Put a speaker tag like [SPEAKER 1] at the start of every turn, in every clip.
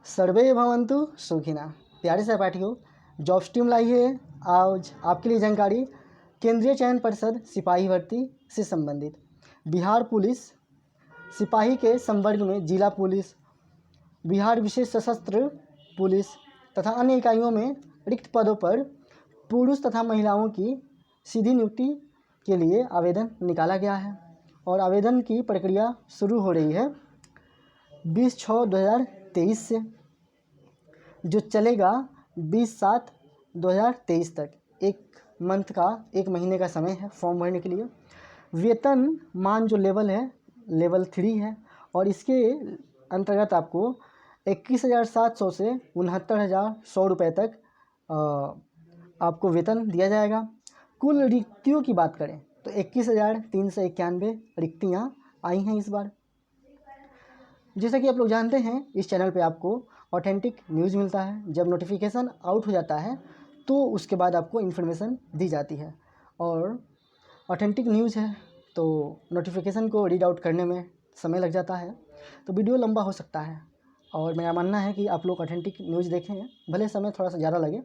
[SPEAKER 1] सर्वे भवन्तु सुखिनः। प्यारे सहपाठियों, जॉब स्ट्रीम लाई है आज आपके लिए जानकारी केंद्रीय चयन परिषद सिपाही भर्ती से संबंधित। बिहार पुलिस सिपाही के संवर्ग में जिला पुलिस, बिहार विशेष सशस्त्र पुलिस तथा अन्य इकाइयों में रिक्त पदों पर पुरुष तथा महिलाओं की सीधी नियुक्ति के लिए आवेदन निकाला गया है और आवेदन की प्रक्रिया शुरू हो रही है 20/6/2023 से, जो चलेगा 20/7/2023 तक। एक महीने का समय है फॉर्म भरने के लिए। वेतन मान जो लेवल है लेवल 3 है और इसके अंतर्गत आपको 21,700 से 69,100 रुपये तक आपको वेतन दिया जाएगा। कुल रिक्तियों की बात करें तो 21,391 रिक्तियाँ आई हैं इस बार। जैसा कि आप लोग जानते हैं, इस चैनल पे आपको ऑथेंटिक न्यूज़ मिलता है। जब नोटिफिकेशन आउट हो जाता है तो उसके बाद आपको इन्फॉर्मेशन दी जाती है और ऑथेंटिक न्यूज़ है तो नोटिफिकेशन को रीड आउट करने में समय लग जाता है, तो वीडियो लंबा हो सकता है। और मेरा मानना है कि आप लोग ऑथेंटिक न्यूज़ देखें, भले समय थोड़ा सा ज़्यादा लगे,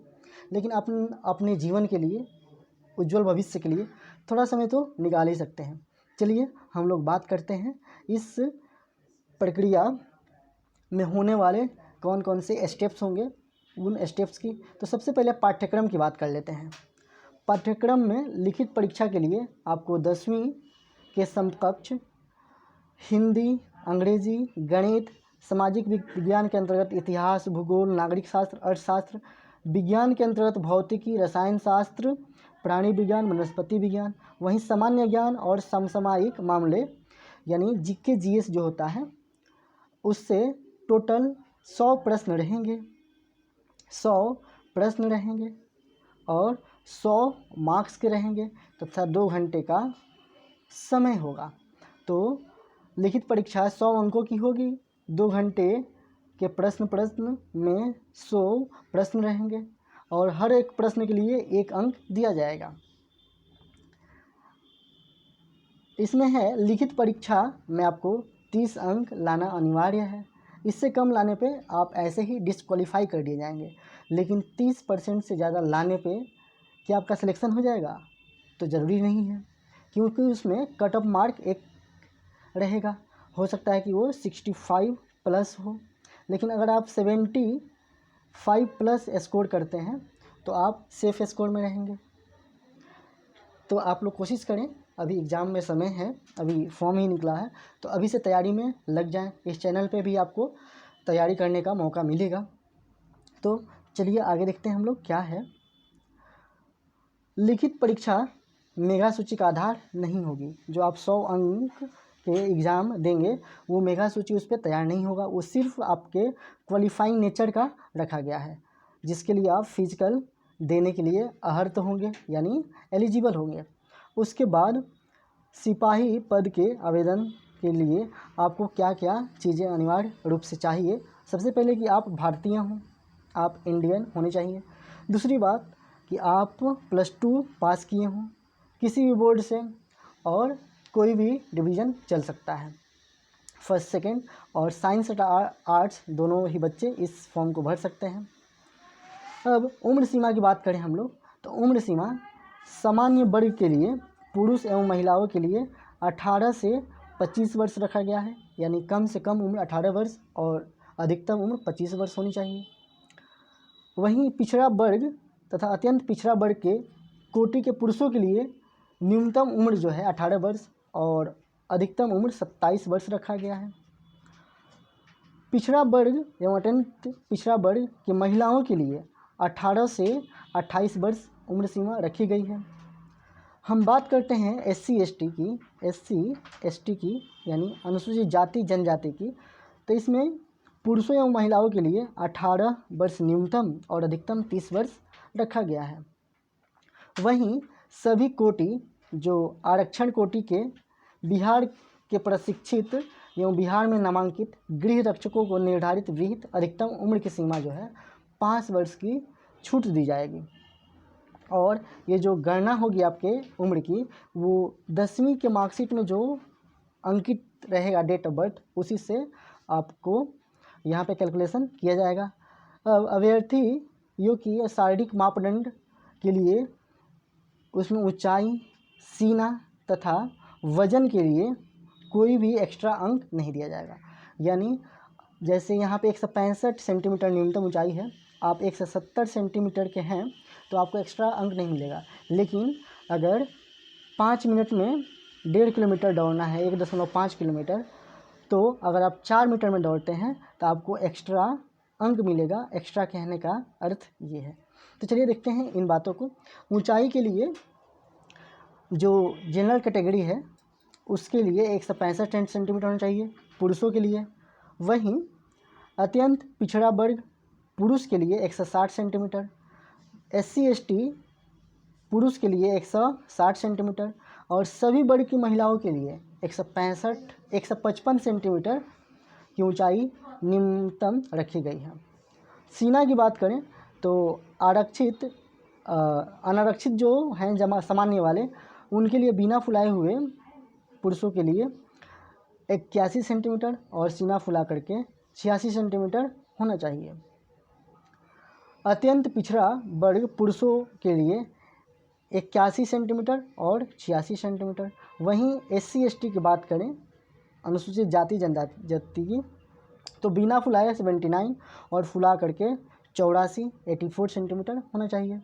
[SPEAKER 1] लेकिन अपने जीवन के लिए, उज्जवल भविष्य के लिए थोड़ा समय तो निकाल ही सकते हैं। चलिए हम लोग बात करते हैं इस प्रक्रिया में होने वाले कौन कौन से स्टेप्स होंगे, उन स्टेप्स की। तो सबसे पहले पाठ्यक्रम की बात कर लेते हैं। पाठ्यक्रम में लिखित परीक्षा के लिए आपको 10वीं के समकक्ष हिंदी, अंग्रेजी, गणित, सामाजिक विज्ञान के अंतर्गत इतिहास, भूगोल, नागरिक शास्त्र, अर्थशास्त्र, विज्ञान के अंतर्गत भौतिकी, रसायन शास्त्र, प्राणी विज्ञान, वनस्पति विज्ञान, वहीं सामान्य ज्ञान और समसामयिक मामले यानी जीके जीएस जो होता है उससे टोटल 100 प्रश्न रहेंगे। 100 प्रश्न रहेंगे और 100 मार्क्स के रहेंगे तथा 2 घंटे का समय होगा। तो लिखित परीक्षा 100 अंकों की होगी। 2 घंटे के प्रश्न में 100 प्रश्न रहेंगे और हर एक प्रश्न के लिए 1 अंक दिया जाएगा। इसमें है लिखित परीक्षा में आपको 30 अंक लाना अनिवार्य है। इससे कम लाने पे आप ऐसे ही डिस्क्वालीफाई कर दिए जाएंगे, लेकिन 30% से ज़्यादा लाने पे क्या आपका सिलेक्शन हो जाएगा? तो ज़रूरी नहीं है, क्योंकि उसमें कट ऑफ मार्क एक रहेगा। हो सकता है कि वो 65 प्लस हो, लेकिन अगर आप 75 प्लस स्कोर करते हैं तो आप सेफ स्कोर में रहेंगे। तो आप लोग कोशिश करें, अभी एग्ज़ाम में समय है, अभी फॉर्म ही निकला है, तो अभी से तैयारी में लग जाएं। इस चैनल पे भी आपको तैयारी करने का मौका मिलेगा। तो चलिए आगे देखते हैं हम लोग क्या है। लिखित परीक्षा मेगा सूची का आधार नहीं होगी। जो आप 100 अंक के एग्ज़ाम देंगे वो मेगा सूची उस पर तैयार नहीं होगा। वो सिर्फ आपके क्वालिफाइंग नेचर का रखा गया है, जिसके लिए आप फिजिकल देने के लिए अर्हत होंगे यानी एलिजिबल होंगे। उसके बाद सिपाही पद के आवेदन के लिए आपको क्या क्या चीज़ें अनिवार्य रूप से चाहिए। सबसे पहले कि आप भारतीय हों, आप इंडियन होने चाहिए। दूसरी बात कि आप +2 पास किए हों किसी भी बोर्ड से और कोई भी डिवीज़न चल सकता है, फर्स्ट सेकंड, और साइंस और आर्ट्स दोनों ही बच्चे इस फॉर्म को भर सकते हैं। अब उम्र सीमा की बात करें हम लोग तो उम्र सीमा सामान्य वर्ग के लिए पुरुष एवं महिलाओं के लिए 18 से 25 वर्ष रखा गया है, यानी कम से कम उम्र 18 वर्ष और अधिकतम उम्र 25 वर्ष होनी चाहिए। वहीं पिछड़ा वर्ग तथा अत्यंत पिछड़ा वर्ग के कोटि के पुरुषों के लिए न्यूनतम उम्र जो है 18 वर्ष और अधिकतम उम्र 27 वर्ष रखा गया है। पिछड़ा वर्ग एवं अत्यंत पिछड़ा वर्ग की महिलाओं के लिए 18 से 28 वर्ष उम्र सीमा रखी गई है। हम बात करते हैं SC ST की यानी अनुसूचित जाति जनजाति की, तो इसमें पुरुषों एवं महिलाओं के लिए 18 वर्ष न्यूनतम और अधिकतम 30 वर्ष रखा गया है। वहीं सभी कोटि जो आरक्षण कोटि के बिहार के प्रशिक्षित एवं बिहार में नामांकित गृह रक्षकों को निर्धारित विहित अधिकतम उम्र की सीमा जो है 5 वर्ष की छूट दी जाएगी। और ये जो गणना होगी आपके उम्र की, वो 10वीं के मार्कशीट में जो अंकित रहेगा डेट ऑफ बर्थ, उसी से आपको यहाँ पे कैलकुलेशन किया जाएगा। अब अभ्यर्थियों की शारीरिक मापदंड के लिए उसमें ऊंचाई, सीना तथा वजन के लिए कोई भी एक्स्ट्रा अंक नहीं दिया जाएगा। यानी जैसे यहाँ पे 165 सेंटीमीटर न्यूनतम ऊंचाई है, आप 170 सेंटीमीटर के हैं तो आपको एक्स्ट्रा अंक नहीं मिलेगा। लेकिन अगर 5 मिनट में 1.5 किलोमीटर दौड़ना है, 1.5 किलोमीटर, तो अगर आप 4 मीटर में दौड़ते हैं तो आपको एक्स्ट्रा अंक मिलेगा। एक्स्ट्रा कहने का अर्थ ये है। तो चलिए देखते हैं इन बातों को। ऊंचाई के लिए जो जनरल कैटेगरी है उसके लिए 165 सेंटीमीटर होना चाहिए पुरुषों के लिए। वहीं अत्यंत पिछड़ा वर्ग पुरुष के लिए 160 सेंटीमीटर, SC ST पुरुष के लिए 160 सेंटीमीटर और सभी वर्ग की महिलाओं के लिए 155 सेंटीमीटर की ऊंचाई न्यूनतम रखी गई है। सीना की बात करें तो अनारक्षित जो हैं सामान्य वाले, उनके लिए बिना फुलाए हुए पुरुषों के लिए 81 सेंटीमीटर और सीना फुला करके 86 सेंटीमीटर होना चाहिए। अत्यंत पिछड़ा वर्ग पुरुषों के लिए 81 सेंटीमीटर और 86 सेंटीमीटर। वहीं SC ST की बात करें, अनुसूचित जाति जनजाति की, तो बिना फुलाए 79 और फुला करके 84 सेंटीमीटर होना चाहिए।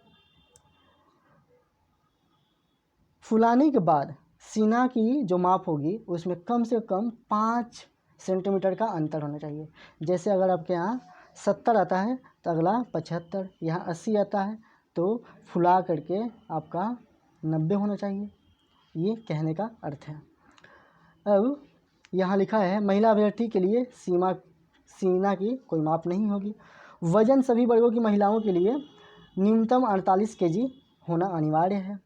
[SPEAKER 1] फुलाने के बाद सीना की जो माप होगी उसमें कम से कम 5 सेंटीमीटर का अंतर होना चाहिए। जैसे अगर आपके यहाँ 70 आता है तो अगला 75, यहाँ 80 आता है तो फुला करके आपका 90 होना चाहिए। ये कहने का अर्थ है। अब यहाँ लिखा है महिला अभ्यर्थी के लिए सीना की कोई माप नहीं होगी। वजन सभी वर्गों की महिलाओं के लिए न्यूनतम 48 kg होना अनिवार्य है।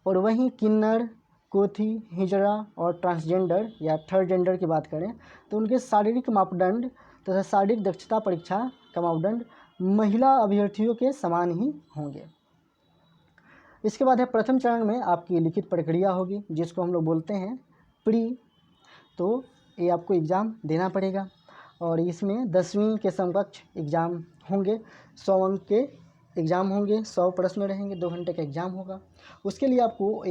[SPEAKER 1] और वहीं किन्नर, कोथी, हिजड़ा और ट्रांसजेंडर या थर्ड जेंडर की बात करें तो उनके शारीरिक मापदंड तथा शारीरिक दक्षता परीक्षा का मापदंड महिला अभ्यर्थियों के समान ही होंगे। इसके बाद है प्रथम चरण में आपकी लिखित प्रक्रिया होगी, जिसको हम लोग बोलते हैं प्री। तो ये आपको एग्ज़ाम देना पड़ेगा और इसमें 10वीं के समकक्ष एग्ज़ाम होंगे। 100 अंक के एग्ज़ाम होंगे, 100 प्रश्न रहेंगे, 2 घंटे का एग्ज़ाम होगा। उसके लिए आपको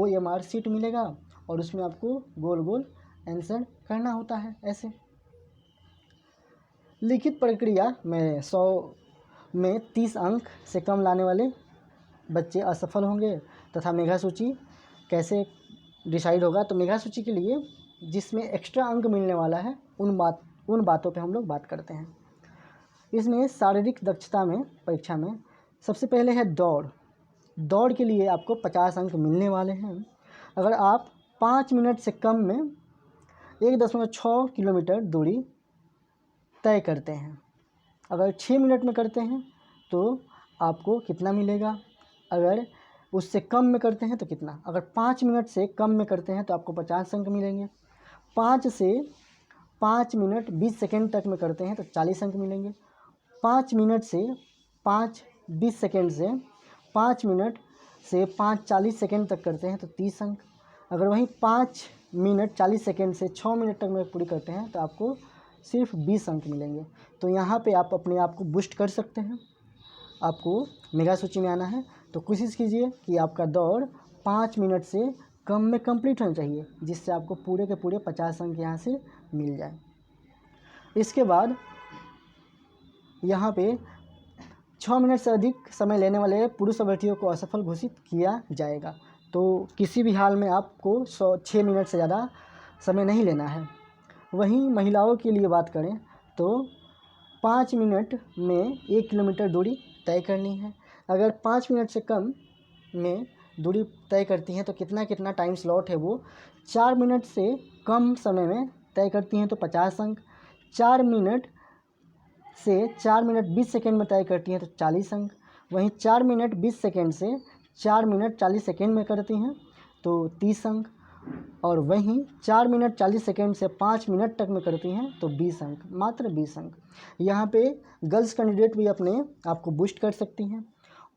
[SPEAKER 1] OMR शीट मिलेगा और उसमें आपको गोल गोल आंसर करना होता है। ऐसे लिखित प्रक्रिया में 100 में 30 अंक से कम लाने वाले बच्चे असफल होंगे। तथा मेधा सूची कैसे डिसाइड होगा, तो मेधा सूची के लिए जिसमें एक्स्ट्रा अंक मिलने वाला है उन बातों पे हम लोग बात करते हैं। इसमें शारीरिक दक्षता में परीक्षा में सबसे पहले है दौड़ के लिए आपको 50 अंक मिलने वाले हैं। अगर आप 5 मिनट से कम में 1.6 किलोमीटर दूरी तय करते हैं, अगर 6 मिनट में करते हैं तो आपको कितना मिलेगा, अगर उससे कम में करते हैं तो कितना, अगर 5 मिनट से कम में करते हैं तो आपको 50 अंक मिलेंगे। 5 से 5 मिनट 20 सेकेंड तक में करते हैं तो 40 अंक मिलेंगे। 5 मिनट से 5 सेकेंड से 5 मिनट से 40 सेकेंड तक करते हैं तो 30 अंक। अगर वहीं 5 मिनट 40 सेकेंड से 6 मिनट तक में पूरी करते हैं तो आपको सिर्फ 20 अंक मिलेंगे। तो यहाँ पे आप अपने आप को बूस्ट कर सकते हैं। आपको मेगा सूची में आना है तो कोशिश कीजिए कि आपका दौड़ 5 मिनट से कम में कंप्लीट होना चाहिए, जिससे आपको पूरे के पूरे 50 अंक यहाँ से मिल जाए। इसके बाद यहाँ पे 6 मिनट से अधिक समय लेने वाले पुरुष अभ्यर्थियों को असफल घोषित किया जाएगा। तो किसी भी हाल में आपको 6 मिनट से ज़्यादा समय नहीं लेना है। वहीं महिलाओं के लिए बात करें तो 5 मिनट में 1 किलोमीटर दूरी तय करनी है। अगर 5 मिनट से कम में दूरी तय करती हैं तो कितना टाइम स्लॉट है वो 4 मिनट से कम समय में तय करती हैं तो 50 अंक। 4 मिनट से 4 मिनट 20 सेकेंड में तय करती हैं तो 40 अंक। वहीं 4 मिनट 20 सेकेंड से 4 मिनट 40 सेकेंड में करती हैं तो 30 अंक। और वहीं 4 मिनट 40 सेकेंड से 5 मिनट तक में करती हैं तो 20 अंक, मात्र 20 अंक। यहाँ पे गर्ल्स कैंडिडेट भी अपने आप को बूस्ट कर सकती हैं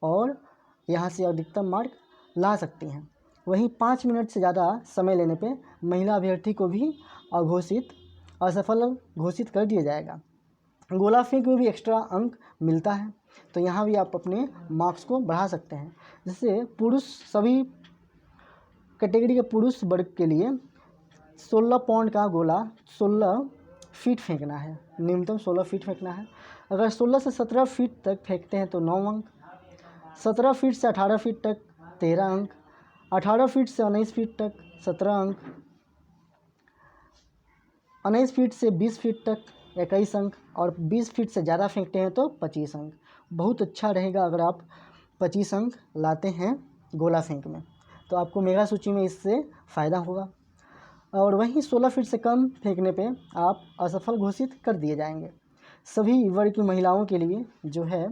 [SPEAKER 1] और यहाँ से अधिकतम मार्क ला सकती हैं। वहीं 5 मिनट से ज़्यादा समय लेने पे महिला अभ्यर्थी को भी अघोषित असफल घोषित कर दिया जाएगा। गोला फेंक में भी एक्स्ट्रा अंक मिलता है, तो यहाँ भी आप अपने मार्क्स को बढ़ा सकते हैं। जैसे पुरुष, सभी कैटेगरी के पुरुष वर्ग के लिए 16 पाउंड का गोला 16 फीट फेंकना है, न्यूनतम 16 फीट फेंकना है। अगर 16 से 17 फीट तक फेंकते हैं तो 9 अंक, 17 फीट से 18 फीट तक 13 अंक, 18 फीट से 19 फीट तक 17 अंक, 19 फीट से 20 फीट तक 21 अंक, और 20 फीट से ज़्यादा फेंकते हैं तो 25 अंक। बहुत अच्छा रहेगा अगर आप 25 अंक लाते हैं गोला फेंक में, तो आपको मेगा सूची में इससे फ़ायदा होगा। और वहीं 16 फीट से कम फेंकने पे आप असफल घोषित कर दिए जाएंगे। सभी वर्ग की महिलाओं के लिए जो है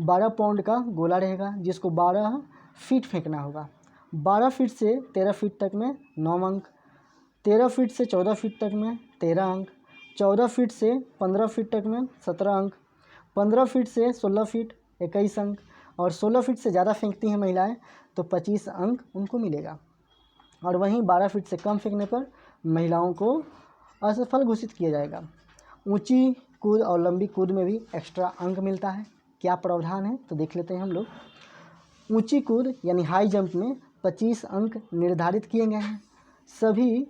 [SPEAKER 1] 12 पाउंड का गोला रहेगा, जिसको 12 फीट फेंकना होगा। 12 फीट से 13 फीट तक में 9 अंक, 13 फीट से 14 फीट तक में 13 अंक, 14 फीट से 15 फीट तक में 17 अंक, 15 फीट से 16 फीट 21 अंक, और 16 फीट से ज़्यादा फेंकती हैं महिलाएं तो 25 अंक उनको मिलेगा। और वहीं 12 फीट से कम फेंकने पर महिलाओं को असफल घोषित किया जाएगा। ऊंची कूद और लंबी कूद में भी एक्स्ट्रा अंक मिलता है। क्या प्रावधान है तो देख लेते हैं हम लोग। ऊंची कूद यानी हाई जंप में 25 अंक निर्धारित किए गए हैं। सभी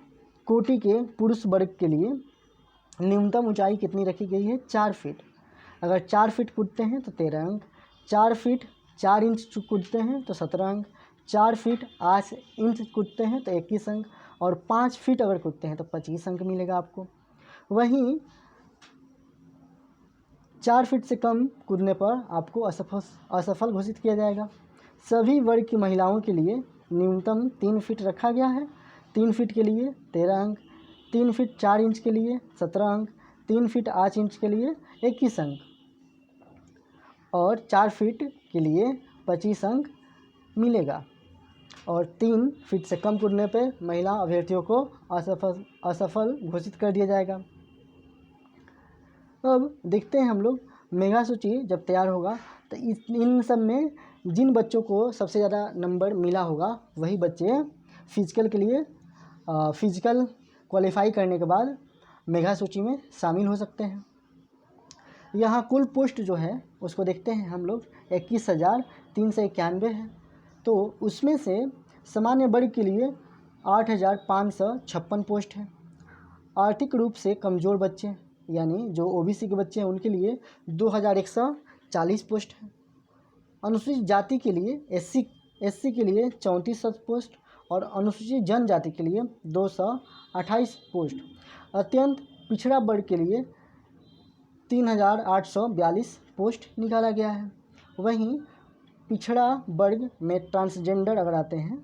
[SPEAKER 1] कोटि के पुरुष वर्ग के लिए न्यूनतम ऊंचाई कितनी रखी गई है? 4 फीट। अगर 4 फीट कूदते हैं तो 13 अंक, 4 फीट 4 इंच कूदते हैं तो 17 अंक, 4 फीट 8 इंच कूदते हैं तो 21 अंक, और 5 फीट अगर कूदते हैं तो 25 अंक मिलेगा आपको। वहीं 4 फीट से कम कूदने पर आपको असफल घोषित किया जाएगा। सभी वर्ग की महिलाओं के लिए न्यूनतम 3 फीट रखा गया है। 3 फीट के लिए 13 अंक, 3 फीट 4 इंच के लिए 17 अंक, 3 फीट 8 इंच के लिए 21 अंक, और 4 फीट के लिए 25 अंक मिलेगा। और 3 फीट से कम कूदने पर महिला अभ्यर्थियों को असफल घोषित कर दिया जाएगा। अब देखते हैं हम लोग मेगा सूची जब तैयार होगा तो इन सब में जिन बच्चों को सबसे ज़्यादा नंबर मिला होगा वही बच्चे फिजिकल के लिए फिजिकल क्वालिफाई करने के बाद मेगा सूची में शामिल हो सकते हैं। यहाँ कुल पोस्ट जो है उसको देखते हैं हम लोग 21,391 है। तो उसमें से सामान्य वर्ग के लिए 8,556 पोस्ट है। आर्थिक रूप से कमज़ोर बच्चे यानी जो ओबीसी के बच्चे हैं उनके लिए 2,140 पोस्ट है। अनुसूचित जाति के लिए एससी के लिए 3400 पोस्ट, और अनुसूचित जनजाति के लिए 228 पोस्ट। अत्यंत पिछड़ा वर्ग के लिए 3,842 पोस्ट निकाला गया है। वहीं पिछड़ा वर्ग में ट्रांसजेंडर अगर आते हैं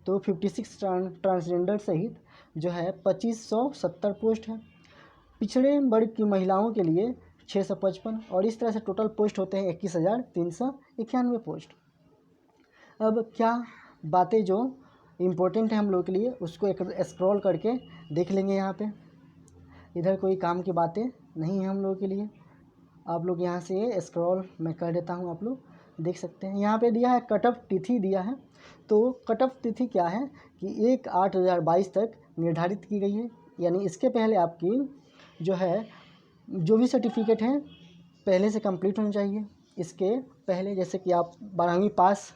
[SPEAKER 1] तो 56 ट्रांसजेंडर सहित जो है 2570 पोस्ट है। पिछड़े वर्ग की महिलाओं के लिए 655, और इस तरह से टोटल पोस्ट होते हैं 21,391 पोस्ट। अब क्या बातें जो इम्पोर्टेंट है हम लोग के लिए उसको एक स्क्रॉल करके देख लेंगे। यहाँ पे इधर कोई काम की बातें नहीं है हम लोगों के लिए। आप लोग यहाँ से स्क्रॉल मैं कर देता हूँ, आप लोग देख सकते हैं। यहाँ पे दिया है कट ऑफ तिथि दिया है। तो कट ऑफ तिथि क्या है कि 1/8/2022 तक निर्धारित की गई है। यानी इसके पहले आपकी जो है जो भी सर्टिफिकेट हैं पहले से कंप्लीट होना चाहिए। इसके पहले जैसे कि आप 12वीं पास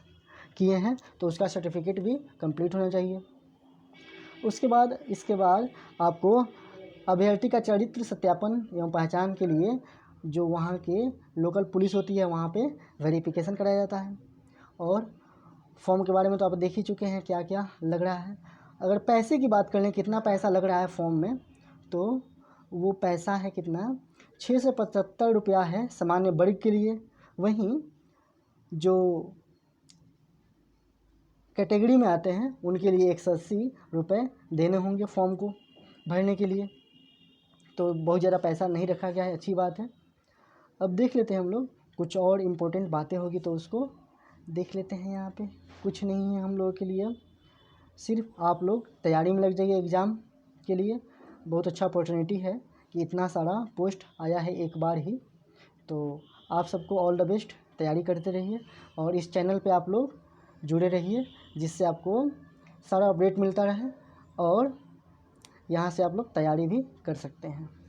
[SPEAKER 1] किए हैं तो उसका सर्टिफिकेट भी कंप्लीट होना चाहिए। इसके बाद आपको अभ्यर्थी का चरित्र सत्यापन एवं पहचान के लिए जो वहाँ के लोकल पुलिस होती है वहाँ पे वेरिफिकेशन कराया जाता है। और फॉर्म के बारे में तो आप देख ही चुके हैं क्या क्या लग रहा है। अगर पैसे की बात कर लें कितना पैसा लग रहा है फॉर्म में, तो वो पैसा है कितना 675 रुपया है सामान्य वर्ग के लिए। वहीं जो कैटेगरी में आते हैं उनके लिए 180 रुपये देने होंगे फॉर्म को भरने के लिए। तो बहुत ज़्यादा पैसा नहीं रखा गया है, अच्छी बात है। अब देख लेते हैं हम लोग कुछ और इम्पोर्टेंट बातें होगी तो उसको देख लेते हैं। यहाँ पे कुछ नहीं है हम लोगों के लिए, सिर्फ आप लोग तैयारी में लग जाइए एग्ज़ाम के लिए। बहुत अच्छा अपॉर्चुनिटी है कि इतना सारा पोस्ट आया है एक बार ही। तो आप सबको ऑल द बेस्ट, तैयारी करते रहिए और इस चैनल पे आप लोग जुड़े रहिए जिससे आपको सारा अपडेट मिलता रहे। और यहाँ से आप लोग तैयारी भी कर सकते हैं।